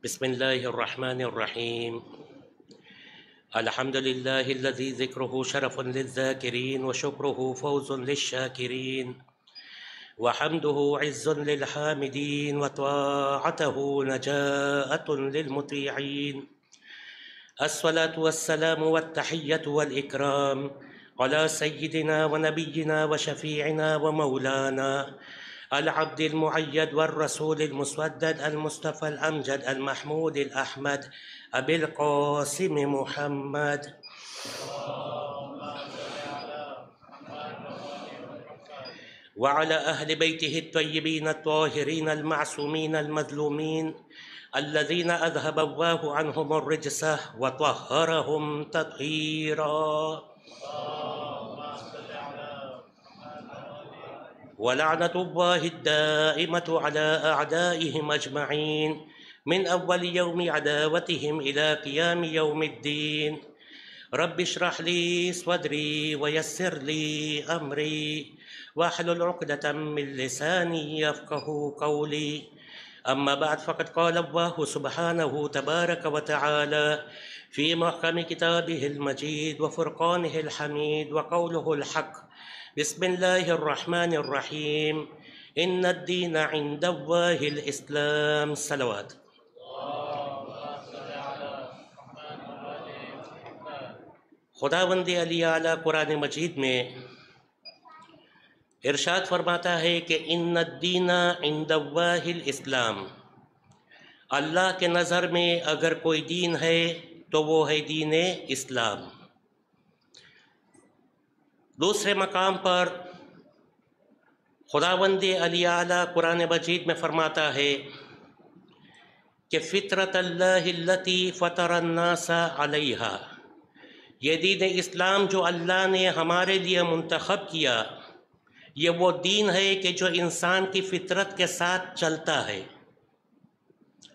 بسم الله الرحمن الرحيم. الحمد لله الذي ذكره شرف للذاكرين وشكره فوز للشاكرين وحمده عز للحامدين وطاعته نجاءة للمطيعين. الصلاة والسلام والتحية والإكرام على سيدنا ونبينا وشفيعنا ومولانا العبد المعيد والرسول المسودد المصطفى الأمجد المحمود الأحمد أبي القاسم محمد وعلى أهل بيته الطيبين الطاهرين المعصومين المظلومين الذين أذهب الله عنهم الرجس وطهرهم تطهيرا. ولعنة الله الدائمة على أعدائهم أجمعين من أول يوم عداوتهم إلى قيام يوم الدين. رب اشرح لي صدري ويسر لي أمري واحلل عقدة من لساني يفقه قولي. أما بعد، فقد قال الله سبحانه تبارك وتعالى في محكم كتابه المجيد وفرقانه الحميد وقوله الحق: بسم الله الرحمن الرحيم. إن الدين عند الله الإسلام. صلوات. خداوند علی اعلیٰ قرآن مجید میں ارشاد فرماتا ہے کہ ان الدین عند اللہ الاسلام، اللہ کے نظر میں اگر کوئی دین ہے تو وہ ہے دین اسلام۔ دوسرے مقام پر خداوند علی اعلیٰ قرآن مجید میں فرماتا ہے کہ فطرت اللہ التی فطر الناس علیہا، یہ دین اسلام جو اللہ نے ہمارے لیے منتخب کیا، یہ وہ دین ہے کہ جو انسان کی فطرت کے ساتھ چلتا ہے۔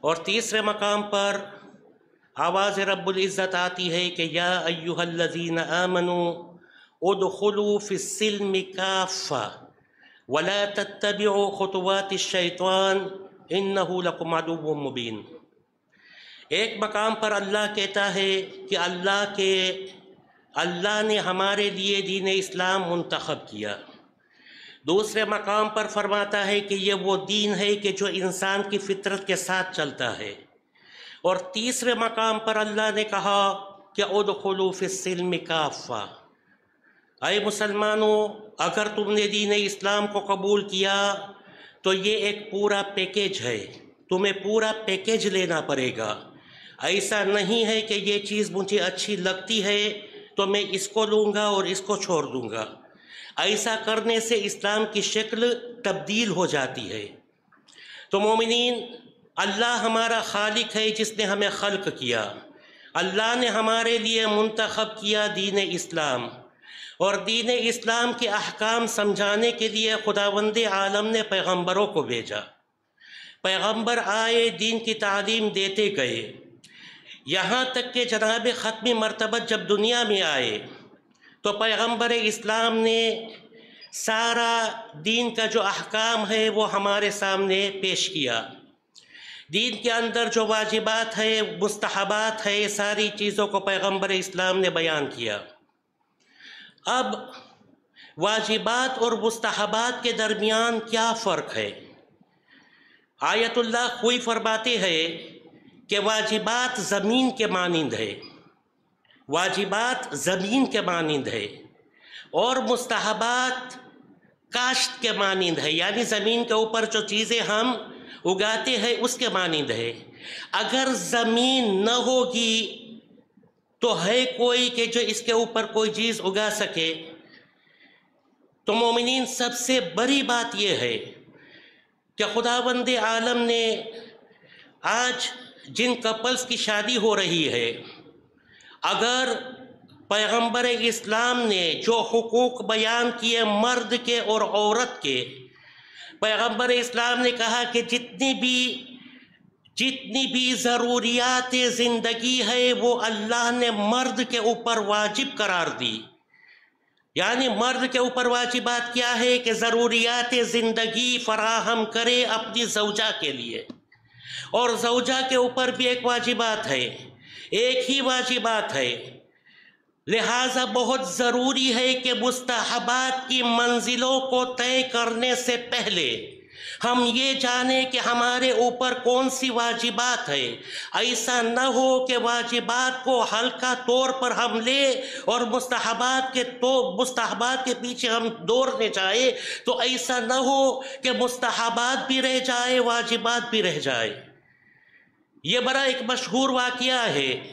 اور تیسرے مقام پر آواز رب العزت آتی ہے کہ یا ایہا الذین آمنوا ادخلوا فی السلم کافہ ولا تتبعوا خطوات الشیطان انہ لکم عدو مبین۔ ایک مقام پر اللہ کہتا ہے کہ اللہ نے ہمارے لیے دین اسلام منتخب کیا۔ دوسرے مقام پر فرماتا ہے کہ یہ وہ دین ہے کہ جو انسان کی فطرت کے ساتھ چلتا ہے۔ اور تیسرے مقام پر اللہ نے کہا کہ ادخلوا فی السلم کافہ، اے مسلمانوں، اگر تم نے دین اسلام کو قبول کیا تو یہ ایک پورا پیکیج ہے، تمہیں پورا پیکیج لینا پڑے گا۔ ایسا نہیں ہے کہ یہ چیز مجھے اچھی لگتی ہے تو میں اس کو لوں گا اور اس کو چھوڑ دوں گا۔ ایسا کرنے سے اسلام کی شکل تبدیل ہو جاتی ہے۔ تو مومنین، اللہ ہمارا خالق ہے جس نے ہمیں خلق کیا۔ اللہ نے ہمارے لیے منتخب کیا دین اسلام، اور دین اسلام کے احکام سمجھانے کے لیے خداوند عالم نے پیغمبروں کو بھیجا۔ پیغمبر آئے، دین کی تعلیم دیتے گئے، یہاں تک کہ جناب ختمی مرتبہ جب دنیا میں آئے تو پیغمبر اسلام نے سارا دین کا جو احکام ہے وہ ہمارے سامنے پیش کیا۔ دین کے اندر جو واجبات ہے، مستحبات ہے، ساری چیزوں کو پیغمبر اسلام نے بیان کیا۔ اب واجبات اور مستحبات کے درمیان کیا فرق ہے؟ آیت اللہ خوئی فرماتے ہیں کہ واجبات زمین کے مانند ہے، واجبات زمین کے مانند ہے، اور مستحبات کاشت کے مانند ہے، یعنی زمین کے اوپر جو چیزیں ہم اگاتے ہیں اس کے مانند ہے۔ اگر زمین نہ ہوگی تو ہے کوئی کہ جو اس کے اوپر کوئی چیز اگا سکے؟ تو مومنین، سب سے بڑی بات یہ ہے کہ خداوند عالم نے آج جن کپلز کی شادی ہو رہی ہے، اگر پیغمبر اسلام نے جو حقوق بیان کیے مرد کے اور عورت کے، پیغمبر اسلام نے کہا کہ جتنی بھی ضروریات زندگی ہے وہ اللہ نے مرد کے اوپر واجب قرار دی۔ یعنی مرد کے اوپر واجبات کیا ہے کہ ضروریات زندگی فراہم کرے اپنی زوجہ کے لیے، اور زوجہ کے اوپر بھی ایک واجبات ہے، ایک ہی واجبات ہے۔ لہٰذا بہت ضروری ہے کہ مستحبات کی منزلوں کو طے کرنے سے پہلے ہم یہ جانیں کہ ہمارے اوپر کون سی واجبات ہے۔ ایسا نہ ہو کہ واجبات کو ہلکا طور پر ہم لیں اور مستحبات کے پیچھے ہم دوڑنے جائیں، تو ایسا نہ ہو کہ مستحبات بھی رہ جائے، واجبات بھی رہ جائے۔ یہ بڑا ایک مشہور واقعہ ہے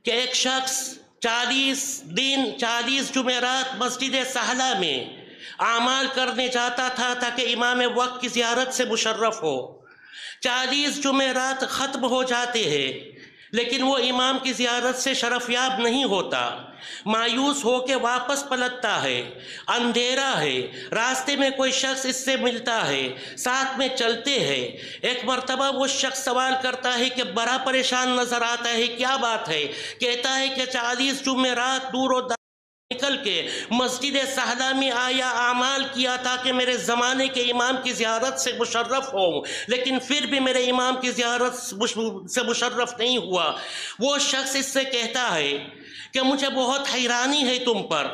کہ ایک شخص 40 جمعرات مسجد سہلہ میں اعمال کرنے جاتا تھا تاکہ امام وقت کی زیارت سے مشرف ہو۔ 40 جمعرات ختم ہو جاتے ہیں لیکن وہ امام کی زیارت سے شرفیاب نہیں ہوتا، مایوس ہو کے واپس پلٹتا ہے۔ اندھیرا ہے، راستے میں کوئی شخص اس سے ملتا ہے، ساتھ میں چلتے ہیں۔ ایک مرتبہ وہ شخص سوال کرتا ہے کہ بڑا پریشان نظر آتا ہے، کیا بات ہے؟ کہتا ہے کہ 40 جمعرات دور و نکل کے مسجد سہلہ میں آیا، اعمال کیا تاکہ میرے زمانے کے امام کی زیارت سے مشرف ہوں، لیکن پھر بھی میرے امام کی زیارت سے مشرف نہیں ہوا۔ وہ شخص اس سے کہتا ہے کہ مجھے بہت حیرانی ہے تم پر،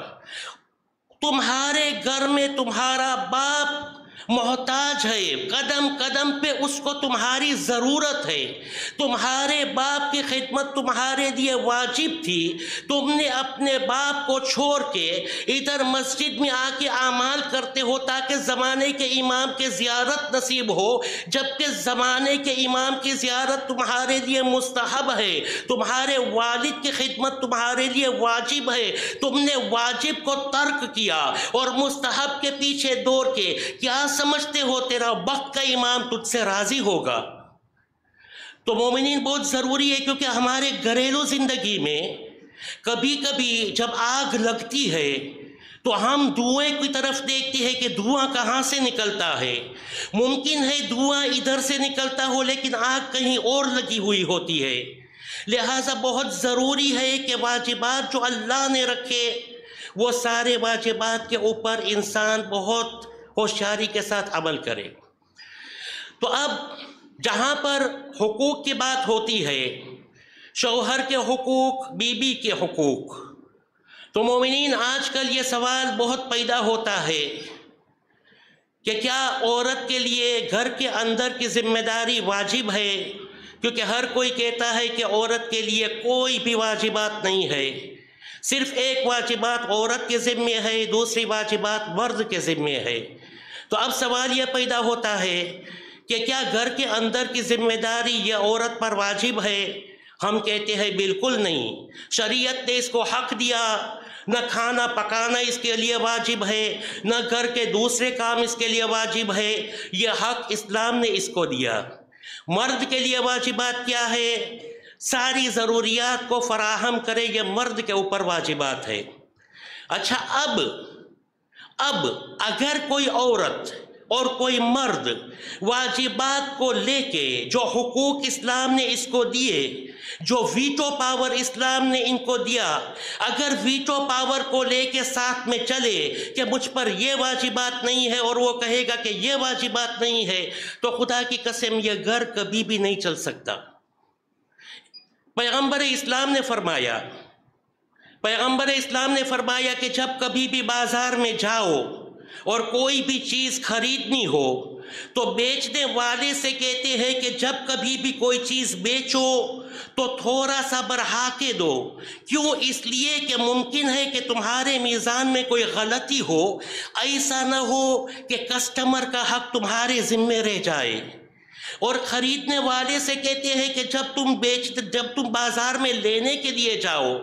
تمہارے گھر میں تمہارا باپ محتاج ہے، قدم قدم پہ اس کو تمہاری ضرورت ہے، تمہارے باپ کی خدمت تمہارے لیے واجب تھی، تم نے اپنے باپ کو چھوڑ کے ادھر مسجد میں آ کے اعمال کرتے ہو تاکہ زمانے کے امام کے زیارت نصیب ہو، جبکہ زمانے کے امام کی زیارت تمہارے لیے مستحب ہے، تمہارے والد کی خدمت تمہارے لیے واجب ہے، تم نے واجب کو ترک کیا اور مستحب کے پیچھے دوڑ کے کیا سمجھتے ہو تیرا وقت کا امام تجھ سے راضی ہوگا؟ تو مومنین بہت ضروری ہے، کیونکہ ہمارے گھریلو زندگی میں کبھی کبھی جب آگ لگتی ہے تو ہم دھوئیں کی طرف دیکھتے ہیں کہ دھواں کہاں سے نکلتا ہے۔ ممکن ہے دھواں ادھر سے نکلتا ہو لیکن آگ کہیں اور لگی ہوئی ہوتی ہے۔ لہٰذا بہت ضروری ہے کہ واجبات جو اللہ نے رکھے وہ سارے واجبات کے اوپر انسان بہت ہوشیاری کے ساتھ عمل کرے۔ تو اب جہاں پر حقوق کی بات ہوتی ہے، شوہر کے حقوق، بیوی کے حقوق، تو مومنین آج کل یہ سوال بہت پیدا ہوتا ہے کہ کیا عورت کے لیے گھر کے اندر کی ذمہ داری واجب ہے؟ کیونکہ ہر کوئی کہتا ہے کہ عورت کے لیے کوئی بھی واجبات نہیں ہے، صرف ایک واجبات عورت کے ذمے ہے، دوسری واجبات مرد کے ذمے ہے۔ تو اب سوال یہ پیدا ہوتا ہے کہ کیا گھر کے اندر کی ذمہ داری یہ عورت پر واجب ہے؟ ہم کہتے ہیں بالکل نہیں، شریعت نے اس کو حق دیا، نہ کھانا پکانا اس کے لیے واجب ہے، نہ گھر کے دوسرے کام اس کے لیے واجب ہے، یہ حق اسلام نے اس کو دیا۔ مرد کے لیے واجبات کیا ہے؟ ساری ضروریات کو فراہم کرے، یہ مرد کے اوپر واجبات ہے۔ اچھا، اب اگر کوئی عورت اور کوئی مرد واجبات کو لے کے جو حقوق اسلام نے اس کو دیے، جو ویٹو پاور اسلام نے ان کو دیا، اگر ویٹو پاور کو لے کے ساتھ میں چلے کہ مجھ پر یہ واجبات نہیں ہے اور وہ کہے گا کہ یہ واجبات نہیں ہے، تو خدا کی قسم یہ گھر کبھی بھی نہیں چل سکتا۔ پیغمبر اسلام نے فرمایا کہ جب کبھی بھی بازار میں جاؤ اور کوئی بھی چیز خریدنی ہو تو بیچنے والے سے کہتے ہیں کہ جب کبھی بھی کوئی چیز بیچو تو تھوڑا سا بڑھا کے دو۔ کیوں؟ اس لیے کہ ممکن ہے کہ تمہارے میزان میں کوئی غلطی ہو، ایسا نہ ہو کہ کسٹمر کا حق تمہارے ذمے رہ جائے۔ اور خریدنے والے سے کہتے ہیں کہ جب تم بازار میں لینے کے لیے جاؤ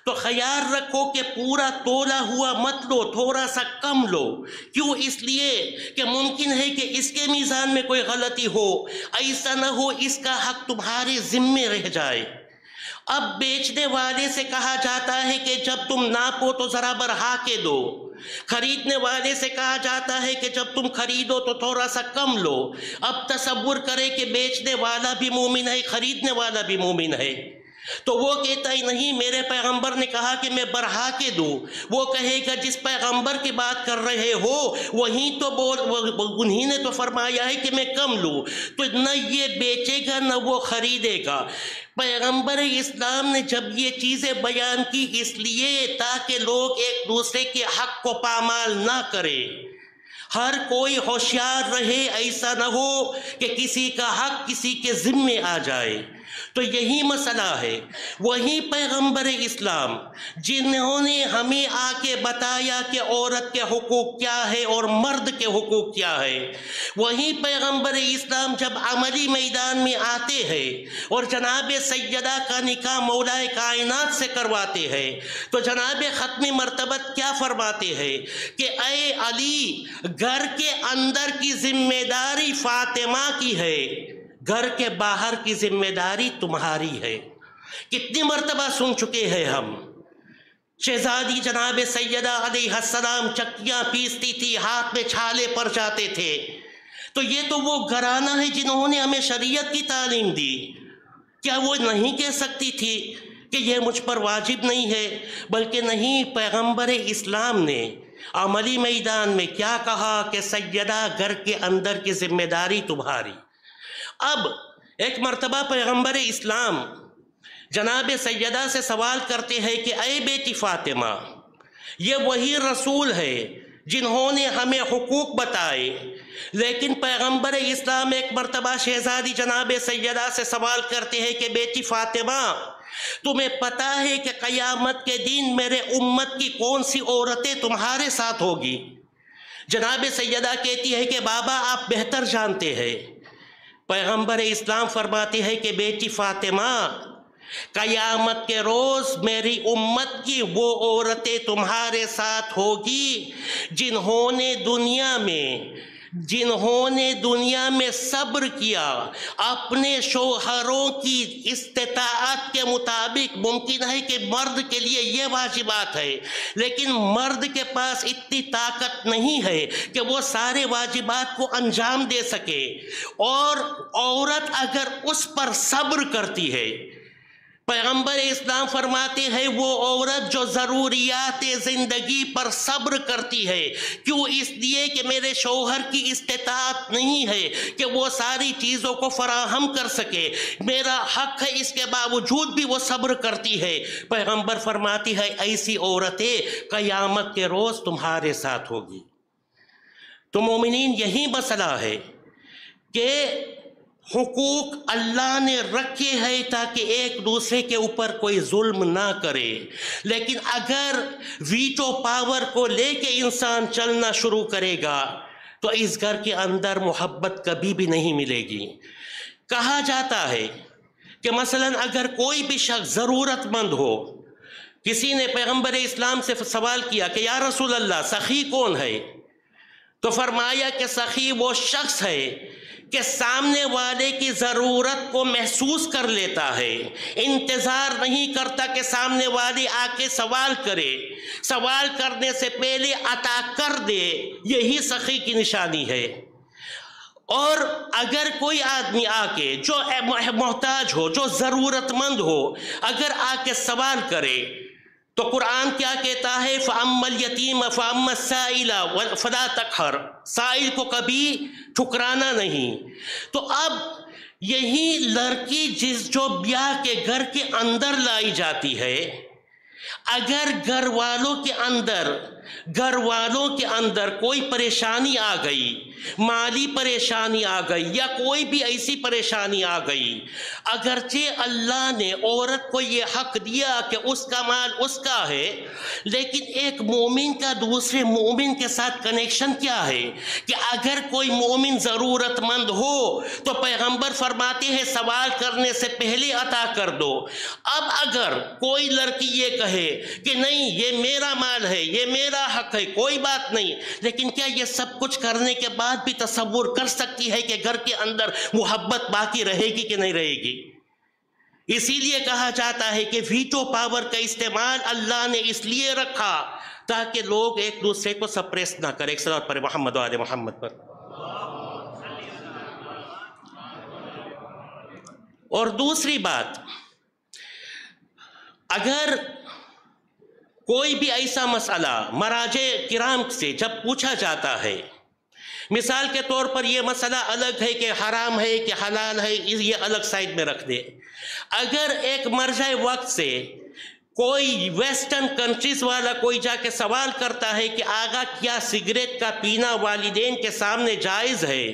تو خیال رکھو کہ پورا تولا ہوا مت لو، تھوڑا سا کم لو۔ کیوں؟ اس لیے کہ ممکن ہے کہ اس کے میزان میں کوئی غلطی ہو، ایسا نہ ہو اس کا حق تمہارے ذمے رہ جائے۔ اب بیچنے والے سے کہا جاتا ہے کہ جب تم ناپو تو ذرا بڑھا کے دو، خریدنے والے سے کہا جاتا ہے کہ جب تم خریدو تو تھوڑا سا کم لو۔ اب تصور کرے کہ بیچنے والا بھی مومن ہے، خریدنے والا بھی مومن ہے، تو وہ کہتا ہی نہیں، میرے پیغمبر نے کہا کہ میں بڑھا کے دوں۔ وہ کہے گا جس پیغمبر کی بات کر رہے ہو وہیں تو انہی نے تو فرمایا ہے کہ میں کم لوں، تو نہ یہ بیچے گا نہ وہ خریدے گا۔ پیغمبر اسلام نے جب یہ چیزیں بیان کی اس لیے تاکہ لوگ ایک دوسرے کے حق کو پامال نہ کرے، ہر کوئی ہوشیار رہے، ایسا نہ ہو کہ کسی کا حق کسی کے ذمے آ جائے۔ تو یہی مسئلہ ہے۔ وہی پیغمبر اسلام جنہوں نے ہمیں آ کے بتایا کہ عورت کے حقوق کیا ہے اور مرد کے حقوق کیا ہے، وہی پیغمبر اسلام جب عملی میدان میں آتے ہیں اور جناب سیدہ کا نکاح مولا کائنات سے کرواتے ہیں تو جناب ختم مرتبت کیا فرماتے ہیں کہ اے علی، گھر کے اندر کی ذمہ داری فاطمہ کی ہے، گھر کے باہر کی ذمہ داری تمہاری ہے۔ کتنی مرتبہ سن چکے ہیں ہم، شہزادی جناب سیدہ علیہ السلام چکیاں پیستی تھی، ہاتھ میں چھالے پڑ جاتے تھے، تو یہ تو وہ گھرانہ ہے جنہوں نے ہمیں شریعت کی تعلیم دی۔ کیا وہ نہیں کہہ سکتی تھی کہ یہ مجھ پر واجب نہیں ہے؟ بلکہ نہیں، پیغمبر اسلام نے عملی میدان میں کیا کہا کہ سیدہ گھر کے اندر کی ذمہ داری تمہاری۔ اب ایک مرتبہ پیغمبر اسلام جناب سیدہ سے سوال کرتے ہیں کہ اے بیٹی فاطمہ، یہ وہی رسول ہے جنہوں نے ہمیں حقوق بتائے، لیکن پیغمبر اسلام ایک مرتبہ شہزادی جناب سیدہ سے سوال کرتے ہیں کہ بیٹی فاطمہ، تمہیں پتہ ہے کہ قیامت کے دن میرے امت کی کون سی عورتیں تمہارے ساتھ ہوگی؟ جناب سیدہ کہتی ہے کہ بابا آپ بہتر جانتے ہیں۔ پیغمبر اسلام فرماتے ہیں کہ بیٹی فاطمہ، قیامت کے روز میری امت کی وہ عورتیں تمہارے ساتھ ہوگی جنہوں نے دنیا میں صبر کیا، اپنے شوہروں کی استطاعت کے مطابق۔ ممکن ہے کہ مرد کے لیے یہ واجبات ہے، لیکن مرد کے پاس اتنی طاقت نہیں ہے کہ وہ سارے واجبات کو انجام دے سکے، اور عورت اگر اس پر صبر کرتی ہے، پیغمبر اسلام فرماتے ہیں وہ عورت جو ضروریات زندگی پر صبر کرتی ہے، کیوں؟ اس لیے کہ میرے شوہر کی استطاعت نہیں ہے کہ وہ ساری چیزوں کو فراہم کر سکے، میرا حق ہے، اس کے باوجود بھی وہ صبر کرتی ہے۔ پیغمبر فرماتی ہے ایسی عورتیں قیامت کے روز تمہارے ساتھ ہوگی۔ تو مومنین، یہی مسئلہ ہے کہ حقوق اللہ نے رکھے ہیں تاکہ ایک دوسرے کے اوپر کوئی ظلم نہ کرے، لیکن اگر ویٹو پاور کو لے کے انسان چلنا شروع کرے گا تو اس گھر کے اندر محبت کبھی بھی نہیں ملے گی۔ کہا جاتا ہے کہ مثلا اگر کوئی بھی شخص ضرورت مند ہو، کسی نے پیغمبر اسلام سے سوال کیا کہ یا رسول اللہ سخی کون ہے؟ تو فرمایا کہ سخی وہ شخص ہے کہ سامنے والے کی ضرورت کو محسوس کر لیتا ہے، انتظار نہیں کرتا کہ سامنے والی آ کے سوال کرے، سوال کرنے سے پہلے عطا کر دے، یہی سخی کی نشانی ہے۔ اور اگر کوئی آدمی آ کے جو محتاج ہو، جو ضرورت مند ہو، اگر آ کے سوال کرے تو قرآن کیا کہتا ہے؟ فَأَمَّا الْيَتِيمَ فَأَمَّا السَّائِلَ فَلَا تَقْهَرْ، سائل کو کبھی ٹھکرانا نہیں۔ تو اب یہی لڑکی جو بیاہ کے گھر کے اندر لائی جاتی ہے، اگر گھر والوں کے اندر کوئی پریشانی آ گئی، مالی پریشانی آ گئی یا کوئی بھی ایسی پریشانی آ گئی، اگرچہ اللہ نے عورت کو یہ حق دیا کہ اس کا مال اس کا ہے، لیکن ایک مومن کا دوسرے مومن کے ساتھ کنیکشن کیا ہے کہ اگر کوئی مومن ضرورت مند ہو تو پیغمبر فرماتے ہیں سوال کرنے سے پہلے عطا کر دو۔ اب اگر کوئی لڑکی یہ کہے کہ نہیں یہ میرا مال ہے، یہ میرا حق ہے، کوئی بات نہیں، لیکن کیا یہ سب کچھ کرنے کے بعد بھی تصور کر سکتی ہے کہ گھر کے اندر محبت باقی رہے گی کہ نہیں رہے گی؟ اسی لیے کہا جاتا ہے کہ ویٹو پاور کا استعمال اللہ نے اس لیے رکھا تاکہ لوگ ایک دوسرے کو سپریس نہ کریں۔ ایک صلوات پر محمد و آل محمد پر۔ اور دوسری بات، اگر کوئی بھی ایسا مسئلہ مراجع کرام سے جب پوچھا جاتا ہے، مثال کے طور پر یہ مسئلہ الگ ہے کہ حرام ہے کہ حلال ہے، یہ الگ سائڈ میں رکھ دے، اگر ایک مرجع وقت سے کوئی ویسٹرن کنٹریز والا کوئی جا کے سوال کرتا ہے کہ آقا کیا سگریٹ کا پینا والدین کے سامنے جائز ہے،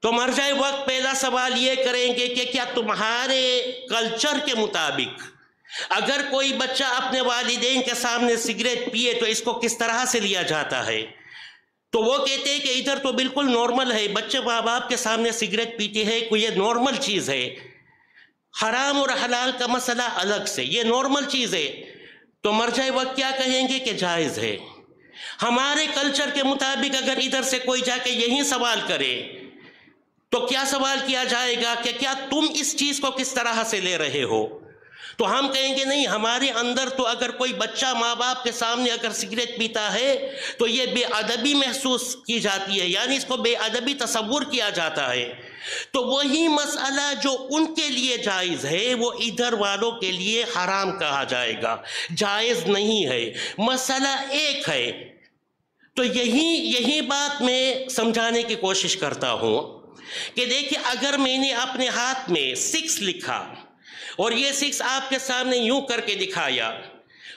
تو مرجع وقت پہلا سوال یہ کریں گے کہ کیا تمہارے کلچر کے مطابق اگر کوئی بچہ اپنے والدین کے سامنے سگریٹ پیے تو اس کو کس طرح سے لیا جاتا ہے؟ تو وہ کہتے ہیں کہ ادھر تو بالکل نارمل ہے، بچے ماں باپ کے سامنے سگریٹ پیتے ہیں، کوئی یہ نارمل چیز ہے، حرام اور حلال کا مسئلہ الگ سے، یہ نارمل چیز ہے۔ تو مرجع وقت کیا کہیں گے کہ جائز ہے۔ ہمارے کلچر کے مطابق اگر ادھر سے کوئی جا کے یہی سوال کرے تو کیا سوال کیا جائے گا کہ کیا تم اس چیز کو کس طرح سے لے رہے ہو؟ تو ہم کہیں گے نہیں، ہمارے اندر تو اگر کوئی بچہ ماں باپ کے سامنے اگر سگریٹ پیتا ہے تو یہ بے ادبی محسوس کی جاتی ہے، یعنی اس کو بے ادبی تصور کیا جاتا ہے۔ تو وہی مسئلہ جو ان کے لیے جائز ہے وہ ادھر والوں کے لیے حرام کہا جائے گا، جائز نہیں ہے، مسئلہ ایک ہے۔ تو یہی بات میں سمجھانے کی کوشش کرتا ہوں کہ دیکھیں، اگر میں نے اپنے ہاتھ میں 6 لکھا اور یہ 6 آپ کے سامنے یوں کر کے دکھایا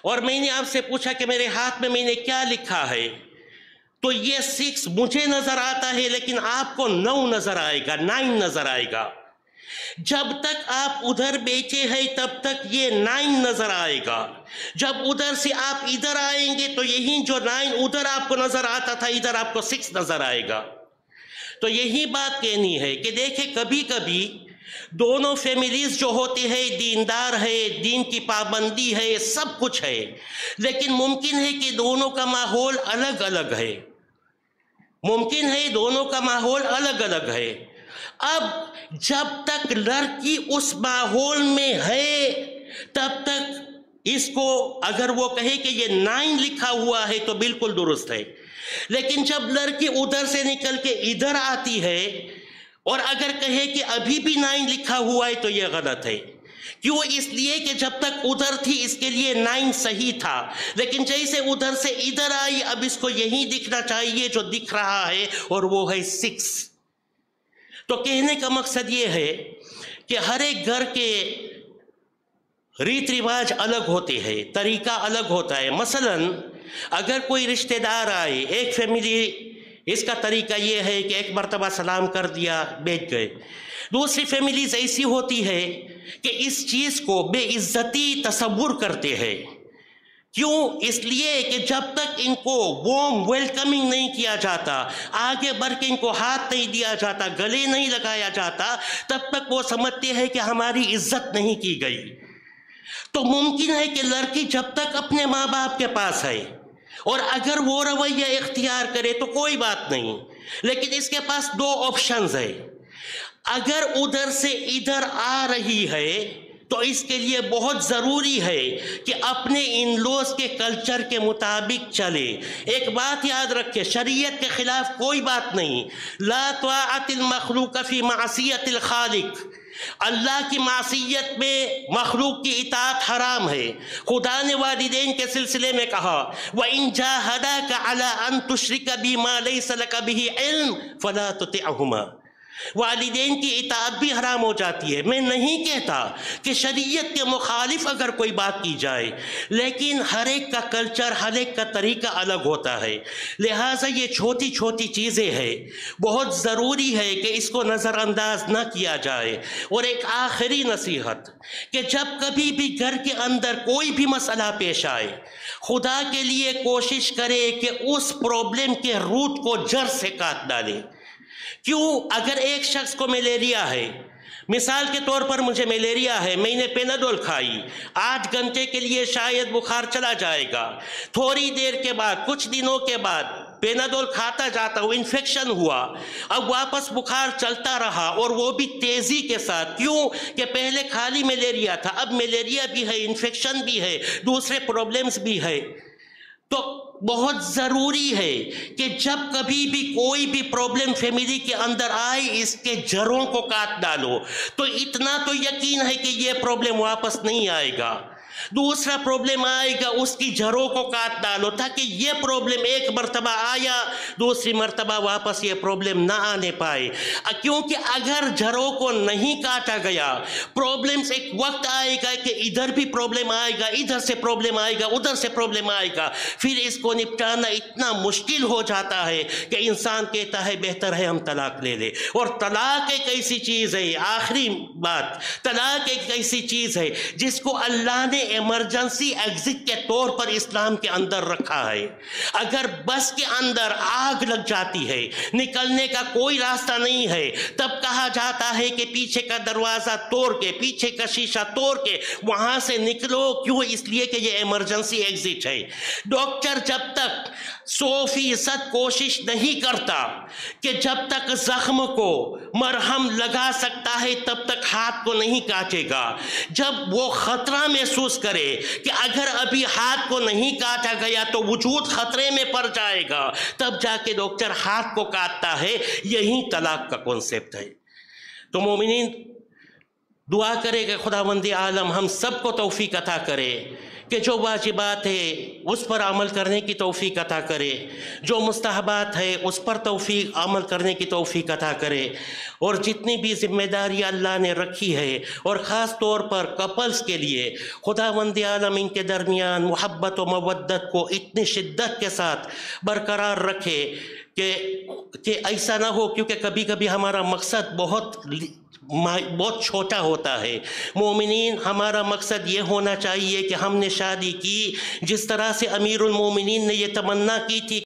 اور میں نے آپ سے پوچھا کہ میرے ہاتھ میں نے کیا لکھا ہے، تو یہ 6 مجھے نظر آتا ہے لیکن آپ کو 9 نظر آئے گا، 9 نظر آئے گا۔ جب تک آپ ادھر بیٹھے ہیں تب تک یہ 9 نظر آئے گا، جب ادھر سے آپ ادھر آئیں گے تو یہی جو 9 ادھر آپ کو نظر آتا تھا ادھر آپ کو 6 نظر آئے گا۔ تو یہی بات کہنی ہے کہ دیکھیں، کبھی کبھی دونوں فیملیز جو ہوتے ہیں دیندار ہے، دین کی پابندی ہے، سب کچھ ہے، لیکن ممکن ہے کہ دونوں کا ماحول الگ الگ ہے، ممکن ہے دونوں کا ماحول الگ الگ ہے۔ اب جب تک لڑکی اس ماحول میں ہے تب تک اس کو اگر وہ کہے کہ یہ 9 لکھا ہوا ہے تو بالکل درست ہے، لیکن جب لڑکی ادھر سے نکل کے ادھر آتی ہے اور اگر کہے کہ ابھی بھی 9 لکھا ہوا ہے تو یہ غلط ہے۔ کیوں؟ اس لیے کہ جب تک ادھر تھی اس کے لیے 9 صحیح تھا، لیکن جیسے ادھر سے ادھر آئی اب اس کو یہی دکھنا چاہیے جو دکھ رہا ہے اور وہ ہے 6۔ تو کہنے کا مقصد یہ ہے کہ ہر ایک گھر کے ریت رواج الگ ہوتے ہیں، طریقہ الگ ہوتا ہے۔ مثلا اگر کوئی رشتہ دار آئے، ایک فیملی اس کا طریقہ یہ ہے کہ ایک مرتبہ سلام کر دیا بیٹھ گئے، دوسری فیملیز ایسی ہوتی ہے کہ اس چیز کو بے عزتی تصور کرتے ہیں۔ کیوں؟ اس لیے کہ جب تک ان کو وارم ویلکمنگ نہیں کیا جاتا، آگے بڑھ کے ان کو ہاتھ نہیں دیا جاتا، گلے نہیں لگایا جاتا، تب تک وہ سمجھتے ہیں کہ ہماری عزت نہیں کی گئی۔ تو ممکن ہے کہ لڑکی جب تک اپنے ماں باپ کے پاس ہے اور اگر وہ رویہ اختیار کرے تو کوئی بات نہیں، لیکن اس کے پاس 2 آپشنز ہیں۔ اگر ادھر سے ادھر آ رہی ہے تو اس کے لیے بہت ضروری ہے کہ اپنے ان لوز کے کلچر کے مطابق چلے۔ ایک بات یاد رکھے، شریعت کے خلاف کوئی بات نہیں، لا طاعت المخلوق فی معصیت الخالق، اللہ کی معصیت میں مخلوق کی اطاعت حرام ہے۔ خدا نے والدین کے سلسلے میں کہا وَإِن جَاهَدَاكَ عَلَىٰ أَن تُشْرِكَ بِي مَا لَيْسَ لَكَ بِهِ عِلْمٌ فَلَا تُطِعْهُمَا۔ والدین کی اطاعت بھی حرام ہو جاتی ہے۔ میں نہیں کہتا کہ شریعت کے مخالف اگر کوئی بات کی جائے، لیکن ہر ایک کا کلچر، ہر ایک کا طریقہ الگ ہوتا ہے، لہٰذا یہ چھوٹی چھوٹی چیزیں ہیں، بہت ضروری ہے کہ اس کو نظر انداز نہ کیا جائے۔ اور ایک آخری نصیحت کہ جب کبھی بھی گھر کے اندر کوئی بھی مسئلہ پیش آئے، خدا کے لیے کوشش کرے کہ اس پرابلم کے روٹ کو جڑ سے کاٹ ڈالے۔ کیوں؟ اگر ایک شخص کو ملیریا ہے، مثال کے طور پر مجھے ملیریا ہے، میں نے پیناڈول کھائی، 8 گھنٹے کے لیے شاید بخار چلا جائے گا، تھوڑی دیر کے بعد، کچھ دنوں کے بعد پیناڈول کھاتا جاتا ہوں، انفیکشن ہوا، اب واپس بخار چلتا رہا اور وہ بھی تیزی کے ساتھ۔ کیوں؟ کہ پہلے خالی ملیریا تھا، اب ملیریا بھی ہے، انفیکشن بھی ہے، دوسرے پرابلمز بھی ہے۔ تو بہت ضروری ہے کہ جب کبھی بھی کوئی بھی پرابلم فیملی کے اندر آئے اس کے جڑوں کو کاٹ ڈالو، تو اتنا تو یقین ہے کہ یہ پرابلم واپس نہیں آئے گا۔ دوسرا پرابلم آئے گا، اس کی جڑوں کو کاٹ ڈالو تاکہ یہ پرابلم ایک مرتبہ آیا دوسری مرتبہ واپس یہ پرابلم نہ آنے پائے، کیونکہ اگر جڑوں کو نہیں کاٹا گیا پرابلمز ایک وقت آئے گا کہ ادھر بھی پرابلم آئے گا، ادھر سے پرابلم آئے گا، ادھر سے پرابلم آئے گا، پھر اس کو نپٹانا اتنا مشکل ہو جاتا ہے کہ انسان کہتا ہے بہتر ہے ہم طلاق لے لیں۔ اور طلاق ایک ایسی چیز ہے، آخری بات، طلاق ایک ایسی چیز ہے جس کو اللہ نے ایمرجنسی ایگزٹ کے طور پر اسلام کے اندر رکھا ہے۔ اگر بس کے اندر آگ لگ جاتی ہے، نکلنے کا کوئی راستہ نہیں ہے، تب کہا جاتا ہے کہ پیچھے کا دروازہ توڑ کے، پیچھے کا شیشہ توڑ کے وہاں سے نکلو۔ کیوں؟ اس لیے کہ یہ ایمرجنسی ایگزٹ ہے۔ ڈاکٹر جب تک 100% کوشش نہیں کرتا کہ جب تک زخم کو مرہم لگا سکتا ہے تب تک ہاتھ کو نہیں کاٹے گا۔ جب وہ خطرہ محسوس کرے کہ اگر ابھی ہاتھ کو نہیں کاٹا گیا تو وجود خطرے میں پڑ جائے گا، تب جا کے ڈاکٹر ہاتھ کو کاٹتا ہے۔ یہی طلاق کا کنسپٹ ہے۔ تو مومنین دعا کرے کہ خداوند عالم ہم سب کو توفیق عطا کرے کہ جو واجبات ہے اس پر عمل کرنے کی توفیق عطا کرے، جو مستحبات ہے اس پر توفیق عمل کرنے کی توفیق عطا کرے، اور جتنی بھی ذمہ داری اللہ نے رکھی ہے اور خاص طور پر کپلز کے لیے خداوند عالم ان کے درمیان محبت و مودت کو اتنی شدت کے ساتھ برقرار رکھے کہ ایسا نہ ہو، کیونکہ کبھی کبھی ہمارا مقصد بہت چھوٹا ہوتا ہے۔ مومنین ہمارا مقصد یہ ہونا چاہیے کہ ہم نے شادی کی جس طرح سے امیر المومنین نے یہ تمنا کی تھی